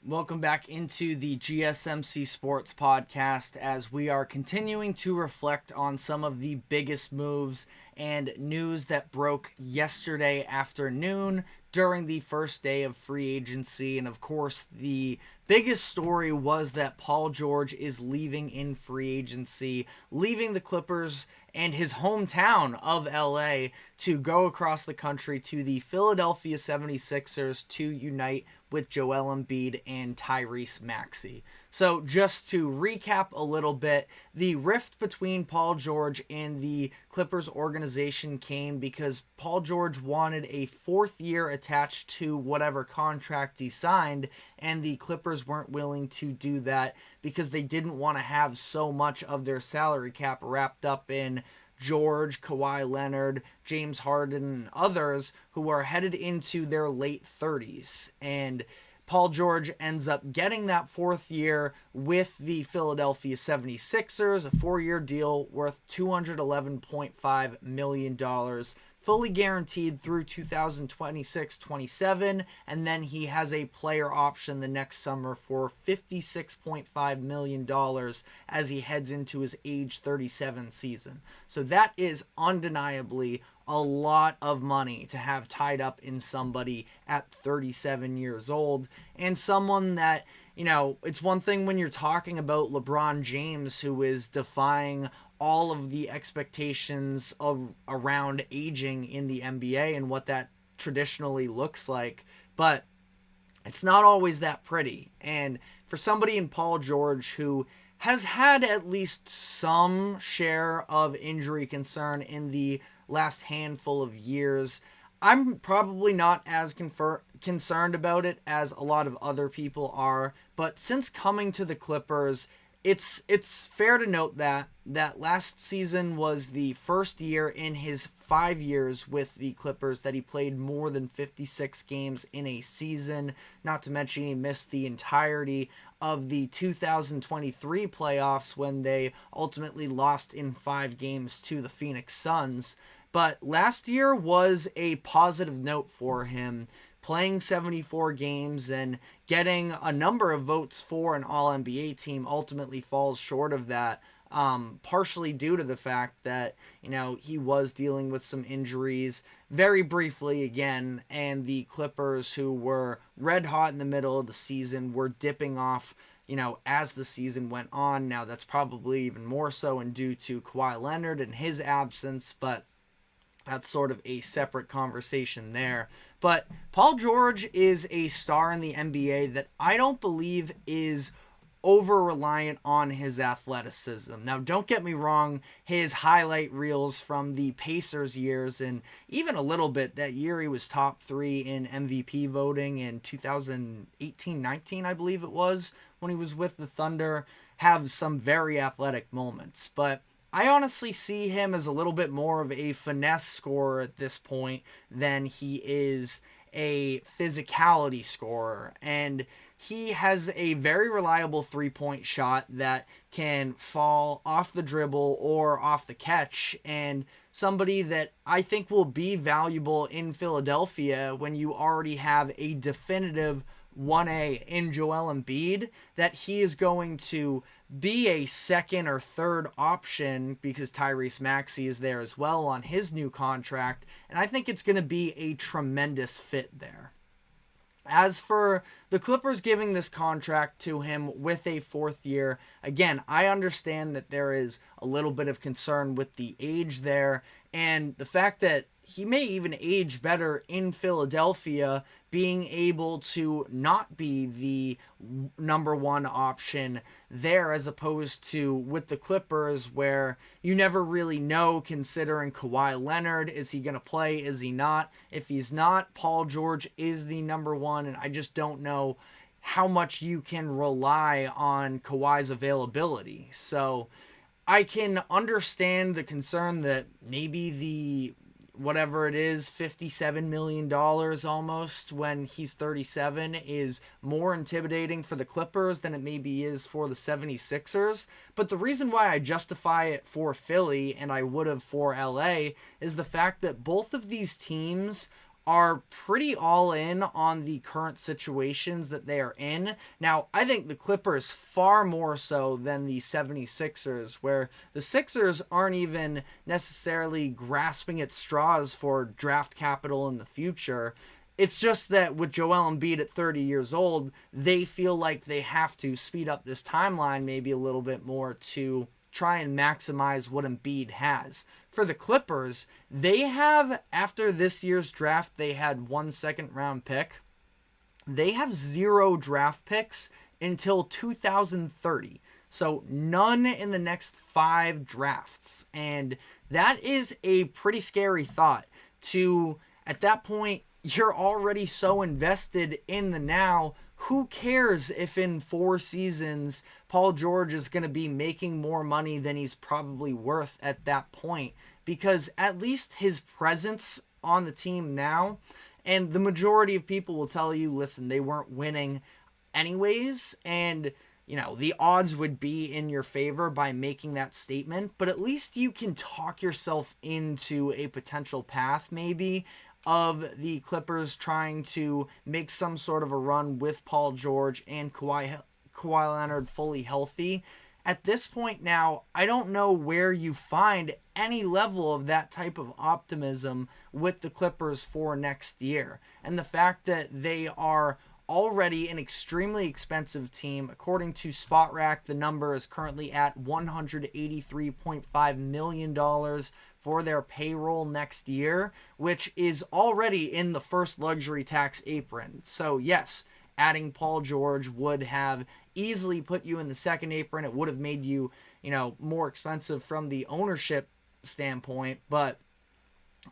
Welcome back into the GSMC Sports Podcast as we are continuing to reflect on some of the biggest moves and news that broke yesterday afternoon during the first day of free agency. And of course, the biggest story was that Paul George is leaving in free agency, leaving the Clippers and his hometown of LA to go across the country to the Philadelphia 76ers to unite with Joel Embiid and Tyrese Maxey. So just to recap a little bit, the rift between Paul George and the Clippers organization came because Paul George wanted a fourth year attached to whatever contract he signed, and the Clippers weren't willing to do that because they didn't want to have so much of their salary cap wrapped up in George, Kawhi Leonard, James Harden, and others who are headed into their late 30s. And Paul George ends up getting that fourth year with the Philadelphia 76ers, a 4-year deal worth $211.5 million, fully guaranteed through 2026-27, and then he has a player option the next summer for $56.5 million as he heads into his age 37 season. So that is undeniably a lot of money to have tied up in somebody at 37 years old, and someone that, you know, it's one thing when you're talking about LeBron James, who is defying all of the expectations of around aging in the NBA and what that traditionally looks like, but it's not always that pretty. And for somebody in Paul George who has had at least some share of injury concern in the last handful of years, I'm probably not as concerned about it as a lot of other people are. But since coming to the Clippers, it's fair to note that last season was the first year in his 5 years with the Clippers that he played more than 56 games in a season. Not to mention he missed the entirety of the 2023 playoffs when they ultimately lost in 5 games to the Phoenix Suns. But last year was a positive note for him, playing 74 games and getting a number of votes for an All-NBA team. Ultimately falls short of that, partially due to the fact that, you know, he was dealing with some injuries very briefly again, and the Clippers, who were red hot in the middle of the season, were dipping off, you know, as the season went on. Now that's probably even more so and due to Kawhi Leonard and his absence, but that's sort of a separate conversation there. But Paul George is a star in the NBA that I don't believe is over-reliant on his athleticism. Now, don't get me wrong, his highlight reels from the Pacers years, and even a little bit that year he was top 3 in MVP voting in 2018-19, I believe it was, when he was with the Thunder, have some very athletic moments. But I honestly see him as a little bit more of a finesse scorer at this point than he is a physicality scorer. And he has a very reliable three-point shot that can fall off the dribble or off the catch, and somebody that I think will be valuable in Philadelphia when you already have a definitive 1A in Joel Embiid, that he is going to be a second or third option because Tyrese Maxey is there as well on his new contract, and I think it's going to be a tremendous fit there. As for the Clippers giving this contract to him with a fourth year, again, I understand that there is a little bit of concern with the age there, and the fact that he may even age better in Philadelphia, being able to not be the number one option there as opposed to with the Clippers, where you never really know, considering Kawhi Leonard. Is he going to play? Is he not? If he's not, Paul George is the number one, and I just don't know how much you can rely on Kawhi's availability. So I can understand the concern that maybe the whatever it is, $57 million almost when he's 37 is more intimidating for the Clippers than it maybe is for the 76ers. But the reason why I justify it for Philly and I would have for LA is the fact that both of these teams are pretty all in on the current situations that they are in. Now, I think the Clippers far more so than the 76ers, where the Sixers aren't even necessarily grasping at straws for draft capital in the future. It's just that with Joel Embiid at 30 years old, they feel like they have to speed up this timeline maybe a little bit more to try and maximize what Embiid has. For the Clippers, they have, after this year's draft, they had 1 second-round pick. They have 0 draft picks until 2030. So none in the next 5 drafts. And that is a pretty scary thought to, at that point, you're already so invested in the now. Who cares if in 4 seasons Paul George is going to be making more money than he's probably worth at that point? Because at least his presence on the team now, and the majority of people will tell you, listen, they weren't winning anyways, and the odds would be in your favor by making that statement, but at least you can talk yourself into a potential path maybe of the Clippers trying to make some sort of a run with Paul George and Kawhi Leonard fully healthy. At this point now, I don't know where you find any level of that type of optimism with the Clippers for next year. And the fact that they are already an extremely expensive team. According to SpotRack, the number is currently at $183.5 million for their payroll next year, which is already in the first luxury tax apron. So yes, adding Paul George would have easily put you in the second apron. It would have made you, more expensive from the ownership standpoint, but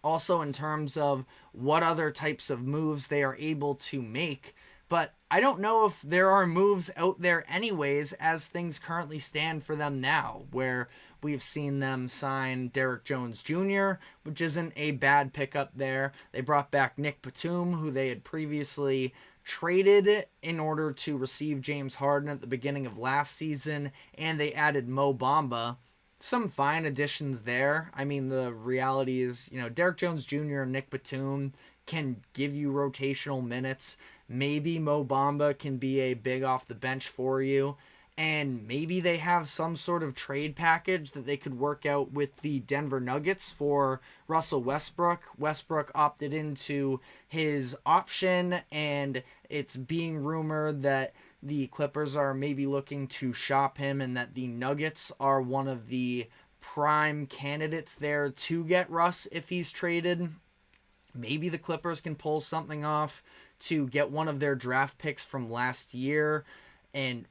also in terms of what other types of moves they are able to make. But I don't know if there are moves out there anyways as things currently stand for them now, where we've seen them sign Derrick Jones Jr., which isn't a bad pickup there. They brought back Nick Batum, who they had previously traded in order to receive James Harden at the beginning of last season, and they added Mo Bamba. Some fine additions there. I mean, the reality is, Derrick Jones Jr. and Nick Batum can give you rotational minutes. Maybe Mo Bamba can be a big off the bench for you. And maybe they have some sort of trade package that they could work out with the Denver Nuggets for Russell Westbrook. Westbrook opted into his option, and it's being rumored that the Clippers are maybe looking to shop him and that the Nuggets are one of the prime candidates there to get Russ if he's traded. Maybe the Clippers can pull something off to get one of their draft picks from last year, and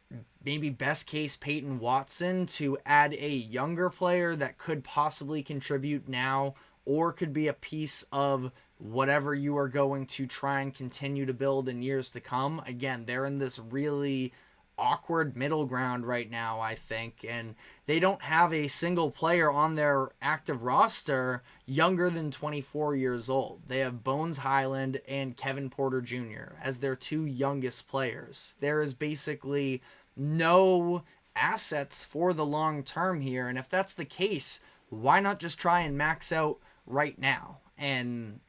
maybe best case Peyton Watson to add a younger player that could possibly contribute now or could be a piece of whatever you are going to try and continue to build in years to come. Again, they're in this really awkward middle ground right now, I think, and they don't have a single player on their active roster younger than 24 years old. They have Bones Highland and Kevin Porter Jr. as their 2 youngest players. There is basically no assets for the long term here, and if that's the case, why not just try and max out right now? And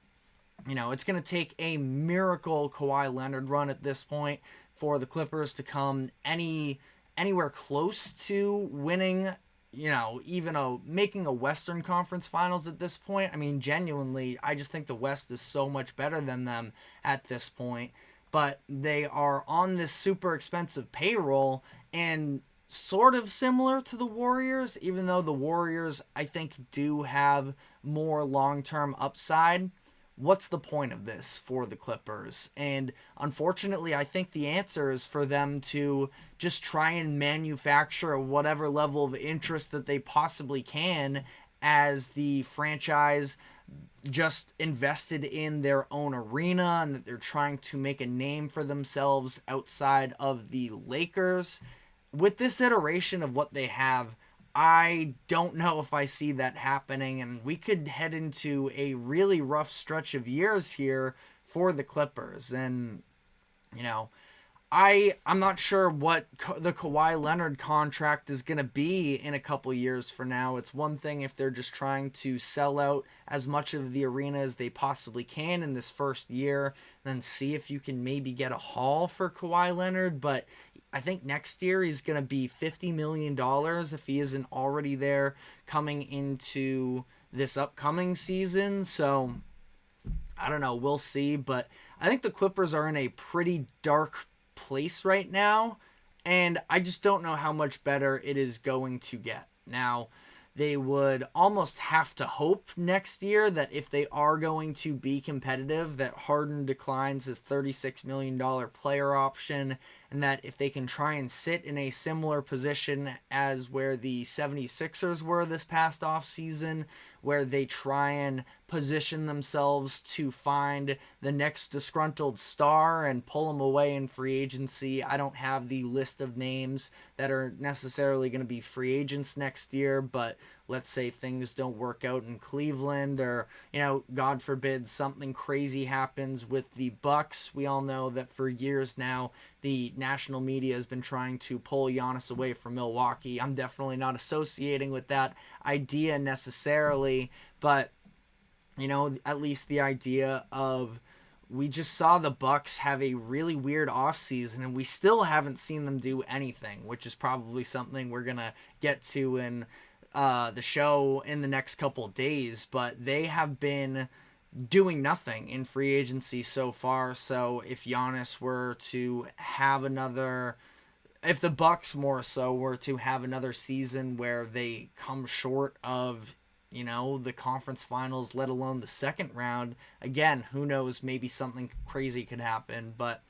it's going to take a miracle Kawhi Leonard run at this point for the Clippers to come anywhere close to winning, even making a Western Conference Finals at this point. I mean, genuinely, I just think the West is so much better than them at this point. But they are on this super expensive payroll and sort of similar to the Warriors, even though the Warriors, I think, do have more long-term upside. What's the point of this for the Clippers? And unfortunately, I think the answer is for them to just try and manufacture whatever level of interest that they possibly can as the franchise just invested in their own arena and that they're trying to make a name for themselves outside of the Lakers. With this iteration of what they have, I don't know if I see that happening, and we could head into a really rough stretch of years here for the Clippers. And, I'm not sure what the Kawhi Leonard contract is going to be in a couple years for now. It's one thing if they're just trying to sell out as much of the arena as they possibly can in this first year, then see if you can maybe get a haul for Kawhi Leonard. But I think next year he's going to be $50 million if he isn't already there coming into this upcoming season. So I don't know. We'll see. But I think the Clippers are in a pretty dark place right now, and I just don't know how much better it is going to get. Now, they would almost have to hope next year that if they are going to be competitive, that Harden declines his $36 million player option, and that if they can try and sit in a similar position as where the 76ers were this past offseason, where they try and position themselves to find the next disgruntled star and pull them away in free agency. I don't have the list of names that are necessarily going to be free agents next year, but let's say things don't work out in Cleveland, or, God forbid something crazy happens with the Bucks. We all know that for years now, the national media has been trying to pull Giannis away from Milwaukee. I'm definitely not associating with that idea necessarily, but at least the idea of, we just saw the Bucks have a really weird offseason and we still haven't seen them do anything, which is probably something we're going to get to in the show in the next couple of days. But they have been doing nothing in free agency so far. So if Giannis were to have if the Bucks more so were to have another season where they come short of the conference finals, let alone the second round, again, who knows, maybe something crazy could happen. But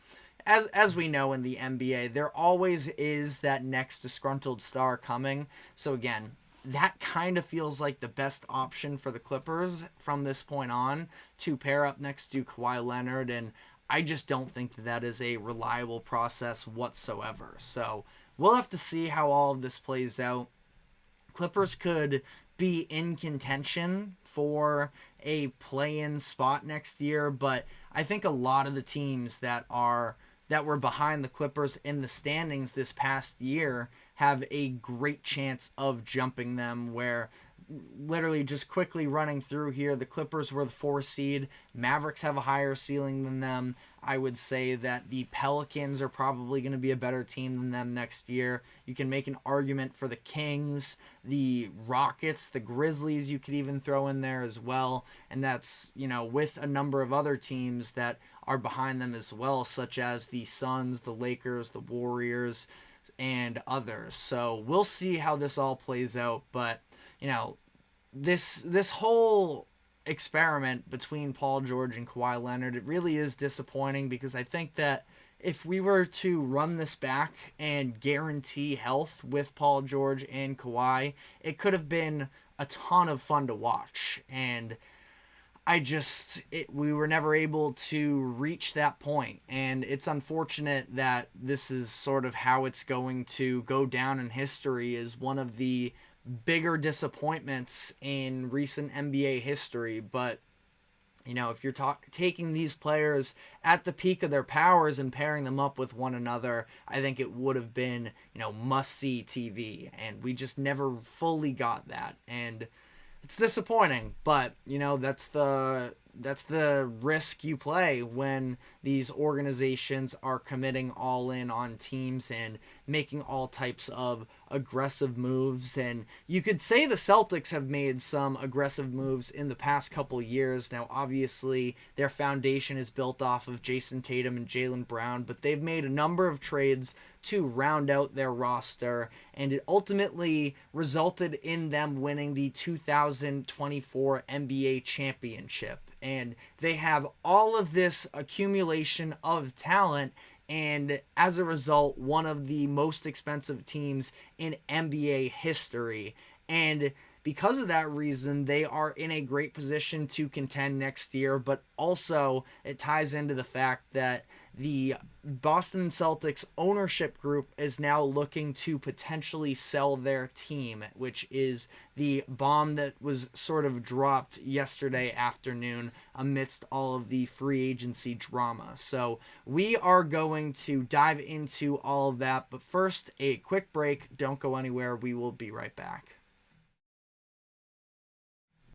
as we know in the NBA, there always is that next disgruntled star coming. So again, that kind of feels like the best option for the Clippers from this point on, to pair up next to Kawhi Leonard, and I just don't think that is a reliable process whatsoever. So we'll have to see how all of this plays out. Clippers could be in contention for a play-in spot next year, but I think a lot of the teams that were behind the Clippers in the standings this past year have a great chance of jumping them, where literally just quickly running through here, the Clippers were the 4 seed. Mavericks have a higher ceiling than them. I would say that the Pelicans are probably going to be a better team than them next year. You can make an argument for the Kings, the Rockets, the Grizzlies you could even throw in there as well. And that's, with a number of other teams that are behind them as well, such as the Suns, the Lakers, the Warriors, and others. So we'll see how this all plays out. But, this whole experiment between Paul George and Kawhi Leonard, it really is disappointing, because I think that if we were to run this back and guarantee health with Paul George and Kawhi, it could have been a ton of fun to watch. And we were never able to reach that point. And it's unfortunate that this is sort of how it's going to go down in history, as one of the bigger disappointments in recent NBA history. But if you're taking these players at the peak of their powers and pairing them up with one another, I think it would have been must-see TV, and we just never fully got that. And it's disappointing, but that's the risk you play when these organizations are committing all in on teams and making all types of aggressive moves. And you could say the Celtics have made some aggressive moves in the past couple years. Now, obviously, their foundation is built off of Jason Tatum and Jaylen Brown, but they've made a number of trades to round out their roster, and it ultimately resulted in them winning the 2024 NBA championship. And they have all of this accumulation of talent, and as a result, one of the most expensive teams in NBA history. And because of that reason, they are in a great position to contend next year, but also it ties into the fact that the Boston Celtics ownership group is now looking to potentially sell their team, which is the bomb that was sort of dropped yesterday afternoon amidst all of the free agency drama. So we are going to dive into all of that, but first, a quick break. Don't go anywhere. We will be right back.